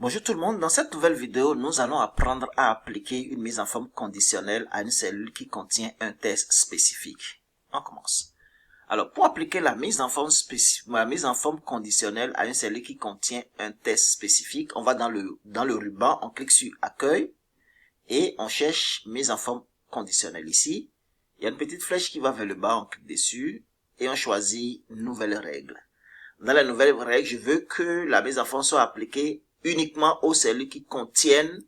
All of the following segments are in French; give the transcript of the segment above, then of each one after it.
Bonjour tout le monde, dans cette nouvelle vidéo, nous allons apprendre à appliquer une mise en forme conditionnelle à une cellule qui contient un test spécifique. On commence. Alors, pour appliquer la mise en forme conditionnelle à une cellule qui contient un test spécifique, on va dans le ruban, on clique sur Accueil et on cherche mise en forme conditionnelle ici. Il y a une petite flèche qui va vers le bas, on clique dessus et on choisit Nouvelle règle. Dans la nouvelle règle, je veux que la mise en forme soit appliquée uniquement aux cellules qui contiennent,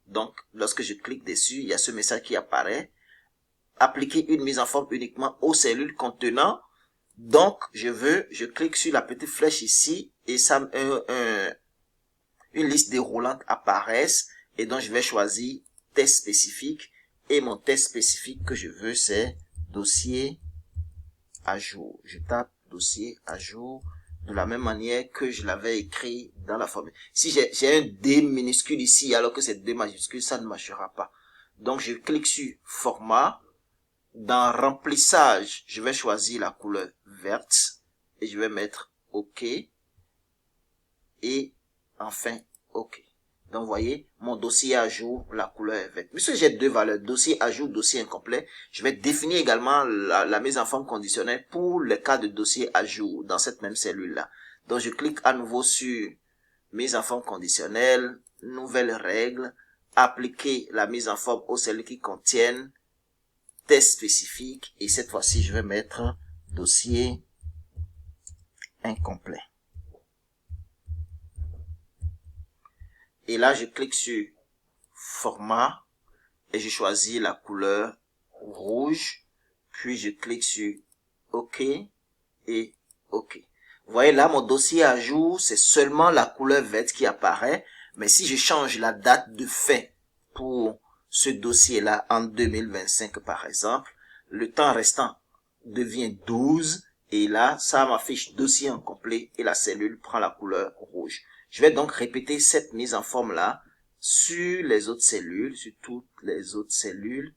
donc lorsque je clique dessus, il y a ce message qui apparaît, appliquer une mise en forme uniquement aux cellules contenant, donc je clique sur la petite flèche ici, et ça une liste déroulante apparaît, et donc je vais choisir test spécifique, et mon test spécifique que je veux c'est dossier à jour. Je tape dossier à jour, de la même manière que je l'avais écrit dans la formule. Si j'ai un D minuscule ici, alors que c'est D majuscule, ça ne marchera pas. Donc, je clique sur Format. Dans Remplissage, je vais choisir la couleur verte et je vais mettre OK. Et enfin, OK. Donc, vous voyez, mon dossier à jour, la couleur est verte. Puisque j'ai deux valeurs, dossier à jour, dossier incomplet, je vais définir également la mise en forme conditionnelle pour le cas de dossier à jour dans cette même cellule-là. Donc, je clique à nouveau sur mise en forme conditionnelle, nouvelle règle, appliquer la mise en forme aux cellules qui contiennent test spécifique. Et cette fois-ci, je vais mettre dossier incomplet. Et là, je clique sur Format et je choisis la couleur rouge. Puis, je clique sur OK et OK. Vous voyez là, mon dossier à jour, c'est seulement la couleur verte qui apparaît. Mais si je change la date de fin pour ce dossier-là en 2025, par exemple, le temps restant devient 12. Et là, ça m'affiche dossier incomplet et la cellule prend la couleur rouge. Je vais donc répéter cette mise en forme-là sur les autres cellules, sur toutes les autres cellules.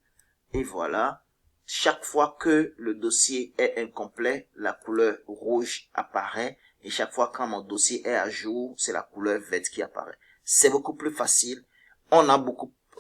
Et voilà, chaque fois que le dossier est incomplet, la couleur rouge apparaît. Et chaque fois quand mon dossier est à jour, c'est la couleur verte qui apparaît. C'est beaucoup plus facile.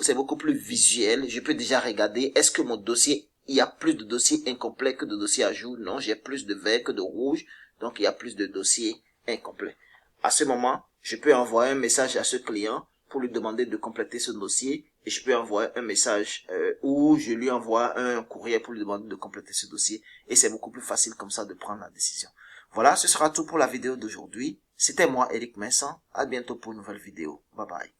C'est beaucoup plus visuel. Je peux déjà regarder, est-ce que mon dossier, il y a plus de dossiers incomplets que de dossiers à jour? Non, j'ai plus de vert que de rouge. Donc, il y a plus de dossiers incomplets. À ce moment, je peux envoyer un message à ce client pour lui demander de compléter ce dossier. Et je peux envoyer un message ou je lui envoie un courrier pour lui demander de compléter ce dossier. Et c'est beaucoup plus facile comme ça de prendre la décision. Voilà, ce sera tout pour la vidéo d'aujourd'hui. C'était moi, Eric Vincent. À bientôt pour une nouvelle vidéo. Bye bye.